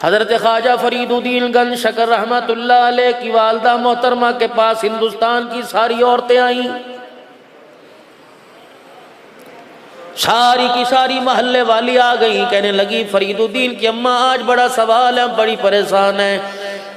हज़रत ख्वाजा फरीदुद्दीन गंज शकर रहमतुल्लाह अलैह की वालदा मोहतरमा के पास हिंदुस्तान की सारी औरतें आईं। सारी की सारी मोहल्ले वाली आ गई, कहने लगी फरीदुद्दीन की अम्मा आज बड़ा सवाल है, बड़ी परेशान है।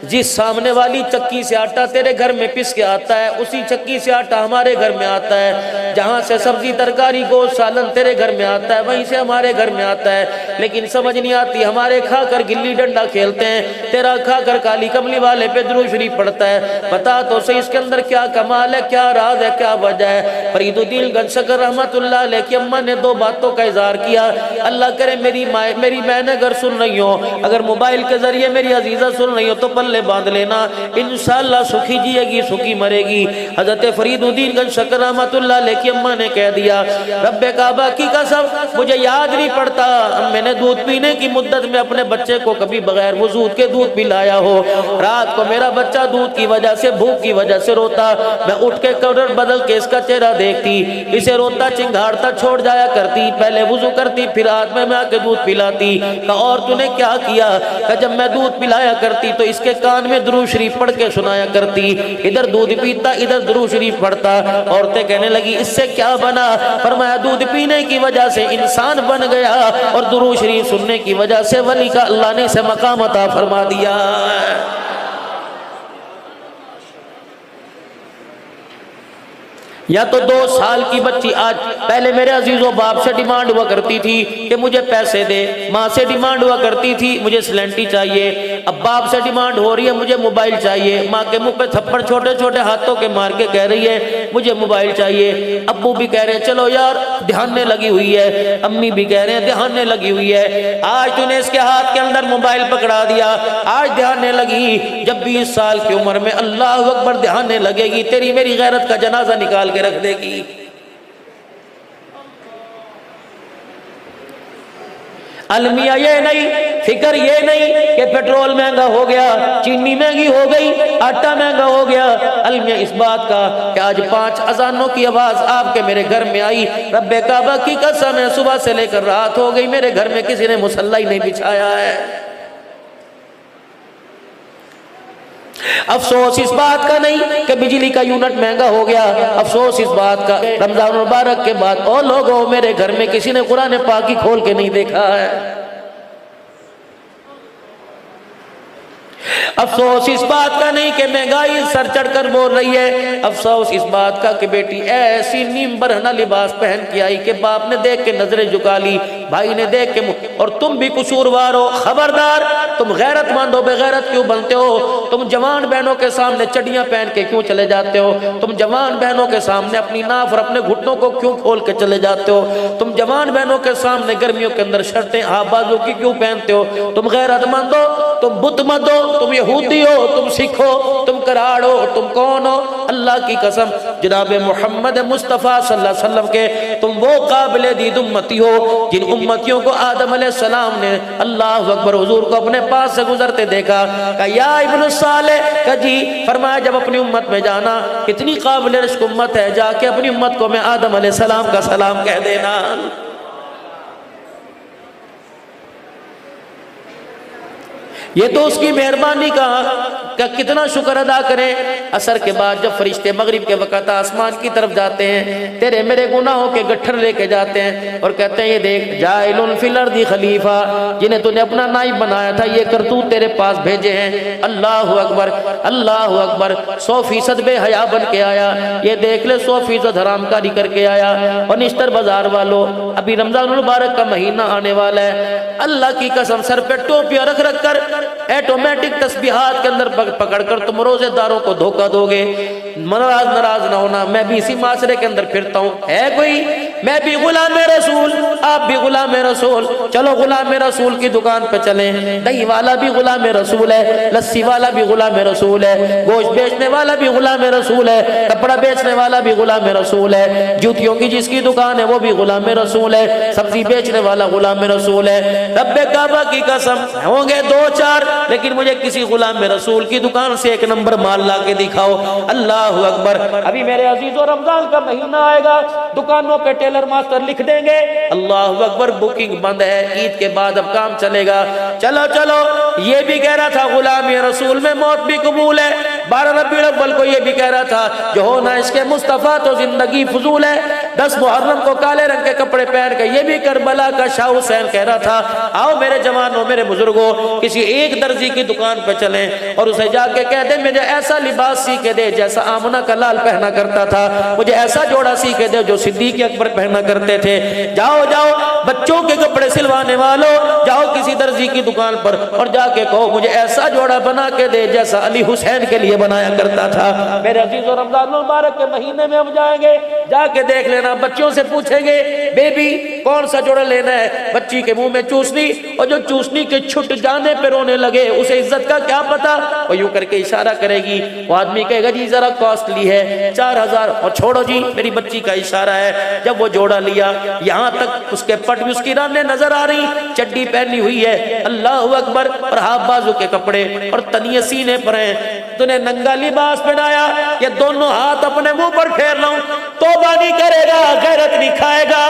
जिस सामने वाली चक्की से आटा तेरे घर में पिस के आता है, उसी चक्की से आटा हमारे घर में आता है। जहाँ से सब्जी तरकारी गोश्त सालन तेरे घर में आता है, वहीं से हमारे घर में आता है। लेकिन समझ नहीं आती, हमारे खाकर गिल्ली डंडा खेलते हैं, तेरा खाकर काली कमली वाले पे दुरूद शरीफ पढ़ता है। बता तो सही इसके अंदर क्या कमाल है, क्या राज है, क्या वजह है। फरीदुद्दीन गंज शकर रहमतुल्लाह अलैह की अम्मा ने दो बातों का इजहार किया। अल्लाह करे मेरी बहन अगर सुन रही हो, अगर मोबाइल के जरिए मेरी अजीजा सुन रही हो तो पल्ले बांध लेना, इंशाअल्लाह सुखी जिएगी सुखी मरेगी। हजरत फरीदुद्दीन गंज शकर रहमतुल्लाह अलैह की अम्मा ने कह दिया, रब्बे काबा की कसम मुझे याद नहीं पड़ता मैंने दूध पीने की मुद्दत में अपने बच्चे को कभी बगैर वजूद के दूध पिलाया हो। रात को मेरा बच्चा दूध की वजह से, भूख की वजह से रोता, मैं उठ के कवर बदल के इसका चेहरा देखती, इसे रोता चिंगाड़ता छोड़ जाया करती, पहले वजू करती फिर हाथ में मैं आके दूध पिलाती। और तूने क्या किया? जब मैं दूध पिलाया करती तो इसके कान में दुरूद शरीफ पढ़ के सुनाया करती, इधर दूध पीता इधर दुरूद शरीफ पढ़ता। औरतें कहने लगी इससे क्या बना? फरमाया दूध पीने की वजह से इंसान बन गया और दुरूद शरीफ सुनने की वजह से वली का अल्लाह ने इसे मकाम अता फरमा दिया। या तो 2 साल की बच्ची आज, पहले मेरे अजीजों बाप से डिमांड हुआ करती थी कि मुझे पैसे दे, माँ से डिमांड हुआ करती थी मुझे सिलेंटी चाहिए, अब बाप से डिमांड हो रही है मुझे मोबाइल चाहिए। माँ के मुंह पे थप्पड़ छोटे छोटे हाथों के मार के कह रही है मुझे मोबाइल चाहिए। अब्बू भी कह रहे हैं चलो यार ध्यान लगी हुई है, अम्मी भी कह रहे हैं ध्यान लगी हुई है। आज तूने इसके हाथ के अंदर मोबाइल पकड़ा दिया, आज ध्यान लगी, जब 20 साल की उम्र में अल्लाह अकबर ध्यान लगेगी तेरी मेरी गैरत का जनाजा निकाल रख देगी। अलमिया ये नहीं, फिक्र ये नहीं कि पेट्रोल महंगा हो गया, चीनी महंगी हो गई, आटा महंगा हो गया। अलमिया इस बात का कि आज 5 अजानों की आवाज आपके मेरे घर में आई, रब्बे काबा की कसम है सुबह से लेकर रात हो गई मेरे घर में किसी ने मुसल्ला ही नहीं बिछाया है। अफसोस इस बात का नहीं कि बिजली का यूनिट महंगा हो गया, अफसोस इस बात का रमजान मुबारक के बाद और लोगों मेरे घर में किसी ने कुरान पाक ही खोल के नहीं देखा है। अफसोस इस बात का नहीं कि महंगाई सर चढ़कर बोल रही है, अफसोस इस बात का कि बेटी ऐसी नीम बरहना लिबास पहन के आई कि बाप ने देख के नजरें झुका ली, भाई ने देख के और तुम भी कसूरवार हो। खबरदार, तुम गैरतमंद हो, बेगैरत क्यों बनते हो? तुम जवान बहनों के सामने चड्डियां पहन के क्यों चले जाते हो? तुम जवान बहनों के सामने अपनी नाफ और अपने घुटनों को क्यों खोल के चले जाते हो? तुम जवान बहनों के सामने गर्मियों के अंदर शर्टें बाजू की क्यों पहनते हो? तुम गैरतमंद हो, तुम बुत मत हो, तुम यहूदी हो, तुम सिख हो, तुम कराड़ हो, तुम कौन हो? अल्लाह की कसम जनाब मोहम्मद मुस्तफ़ा सल्लल्लाहु अलैहि वसल्लम के तुम वो काबिल दीद उम्मती हो जिन उम्मतियों को आदम अलैहिस्सलाम ने अल्लाह अकबर हुजूर को अपने पास से गुजरते देखा। कहा या इब्न सालेह, कहा जी, फरमाया जब अपनी उम्मत में जाना कितनी काबिल रिश्क उम्मत है, जाके अपनी उम्मत को मैं आदम अलैहिस्सलाम का सलाम कह देना। ये तो उसकी मेहरबानी का कितना शुक्र अदा करें। असर के बाद जब फरिश्ते मगरिब के वक़्त आसमान की तरफ जाते हैं, तेरे मेरे गुनाहों के गट्ठर लेके जाते हैं और कहते हैं ये देख जाइलुन फिल अर्दी खलीफा, जिन्हें तूने अपना नाइब बनाया था ये करतूत तेरे पास भेजे हैं। अल्लाह अकबर, अल्लाह अकबर। 100% बेहया बन के आया, ये देख ले 100% हरामकारी करके आया। और निश्तर बाजार वालों, अभी रमजान मुबारक का महीना आने वाला है, अल्लाह की कसम सर पे टोपियां रख रख कर ऑटोमेटिक तस्बीहात के अंदर पकड़कर तुम रोजेदारों को धोखा दोगे। नाराज ना होना, मैं भी इसी माशरे के अंदर फिरता हूँ, है कोई? मैं भी गुलाम रसूल, आप भी गुलाम रसूल, चलो गुलाम रसूल की दुकान पे चलें। दही वाला भी गुलाम रसूल है, लस्सी वाला भी गुलाम रसूल है, गोश्त बेचने वाला भी गुलाम रसूल है, कपड़ा बेचने वाला भी गुलाम रसूल है, जूतियों की जिसकी दुकान है वो भी गुलाम रसूल है, सब्जी बेचने वाला गुलाम रसूल है। रब्बे काबा की कसम होंगे 2-4, लेकिन मुझे किसी गुलाम रसूल की दुकान से 1 नंबर माल ला के दिखाओ। अल्लाह अकबर। अभी मेरे अजीजों रमजान का महीना आएगा, दुकानों पे टेलर मास्टर लिख देंगे, अल्लाह अकबर बुकिंग बंद है, ईद के बाद अब काम चलेगा। चलो चलो, ये भी कह रहा था गुलाम रसूल में मौत भी कबूल है। 12 रबीउल अव्वल को ये भी कह रहा था जो होना इसके मुस्तफ़ा तो जिंदगी फजूल है। 10 मुहर्रम को काले रंग के कपड़े पहन के ये भी करबला का शाह हुसैन कह रहा था आओ मेरे जवानों मेरे बुजुर्गों किसी एक दर्जी की दुकान पे चलें और उसे जाके कह दे मुझे ऐसा लिबास सी के दे जैसा आमना का लाल पहना करता था, मुझे ऐसा जोड़ा सी के दे जो सिद्दीक अकबर पहना करते थे। जाओ जाओ बच्चों के कपड़े सिलवाने वालों, जाओ किसी दर्जी की दुकान पर और जाके कहो मुझे ऐसा जोड़ा बना के दे जैसा अली हुसैन के लिए बनाया करता था। मेरे अजीजों रमजान मुबारक के महीने में हम जाएंगे, जाके देख लेना, बच्चों से पूछेंगे बेबी कौन सा जोड़ा लेना है, बच्ची के मुंह में चूसनी और जो चूसनी के छुट जाने पे रोने लगे उसे इज्जत का क्या पता, वो यूं करके इशारा करेगी, वो आदमी कहेगा जी जरा कॉस्टली है 4000 और छोड़ो जी मेरी बच्ची का इशारा है। जब वो जोड़ा लिया यहाँ तक उसके पट भी उसकी रानें नजर आ रही, चड्डी पहनी हुई है, अल्लाह अकबर, और हाफ बाजू के कपड़े और तनिए सीने पर हैं, तूने नंगा लिबास पहनाया, ये दोनों हाथ अपने मुंह पर फेर लूं, तौबा नहीं करेगा, गैरत नहीं खाएगा।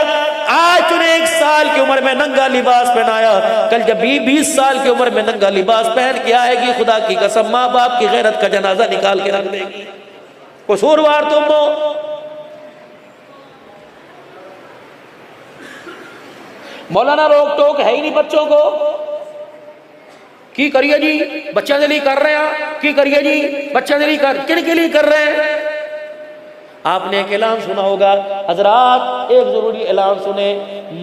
आज तूने 1 साल की उम्र में नंगा लिबास पहनाया, कल जब 20 साल की उम्र में नंगा लिबास पहन के आएगी, खुदा की कसम माँ बाप की गैरत का जनाजा निकाल के रख देगी। कसूरवार तुम हो। मौलाना रोक टोक है ही नहीं बच्चों को, की करिए जी बच्चा के लिए कर रहे हैं, की करिए जी बच्चा के लिए कर, किन के लिए कर रहे हैं। आपने एक ऐलान सुना होगा, हजरात एक जरूरी ऐलान सुने,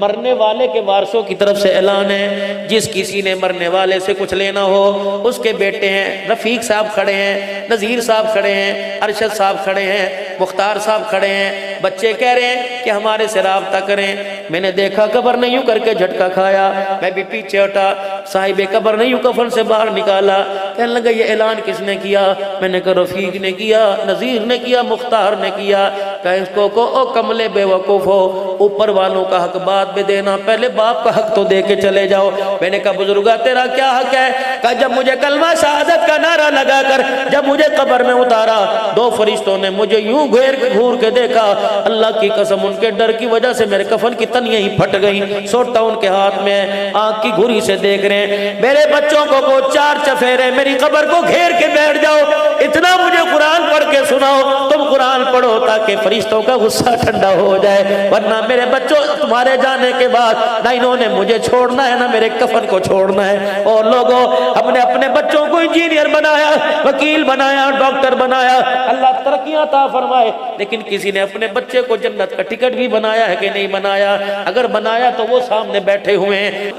मरने वाले के वारसों की तरफ से ऐलान है, जिस किसी ने मरने वाले से कुछ लेना हो, उसके बेटे हैं रफीक साहब खड़े हैं, नजीर साहब खड़े हैं, अरशद साहब खड़े हैं, मुख्तार साहब खड़े हैं, बच्चे कह रहे हैं कि हमारे से राब्ता करें। मैंने देखा कब्र ने यूं करके झटका खाया, मैं भी पीछे हटा, साहिब कब्र ने यूं कफन से बाहर निकाला, कहने लगा ये ऐलान किसने किया, मैंने कहा रफीक ने किया, नजीर ने किया, मुख्तार ने किया। इसको को ओ कमले बेवकूफ हो, ऊपर वालों का हक बाद में देना, पहले बाप का हक तो दे के चले जाओ। मैंने कहा बुजुर्गा तेरा क्या हक है, कहा जब मुझे कलमा शहादत का नारा लगाकर जब मुझे कब्र में उतारा, 2 फरिश्तों ने मुझे यूं घूर के देखा, अल्लाह की कसम उनके डर की वजह से मेरे कफन की तनियां ही फट गई, सोटा उनके हाथ में आंख की घुरी से देख रहे हैं। मेरे बच्चों को 4 चफेरे मेरी कब्र को घेर के बैठ जाओ, इतना मुझे कुरान पढ़ के सुनाओ, तुम कुरान पढ़ो ताकि फरिश्तों का गुस्सा ठंडा हो जाए, वरना मेरे बच्चों तुम्हारे जाने के बाद ना इन्होंने मुझे छोड़ना है ना मेरे कफन को छोड़ना है। और लोगों हमने अपने बच्चों को इंजीनियर बनाया, वकील बनाया, डॉक्टर बनाया, अल्लाह तरक्कियां अता फरमाए, लेकिन किसी ने अपने बच्चे को जन्नत का टिकट भी बनाया है कि नहीं बनाया? अगर बनाया तो वो सामने बैठे हुए हैं।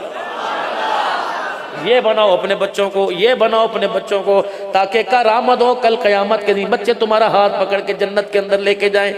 ये बनाओ अपने बच्चों को, ये बनाओ अपने बच्चों को ताकि करामत हो, कल कयामत के दिन बच्चे तुम्हारा हाथ पकड़ के जन्नत के अंदर लेके जाएं।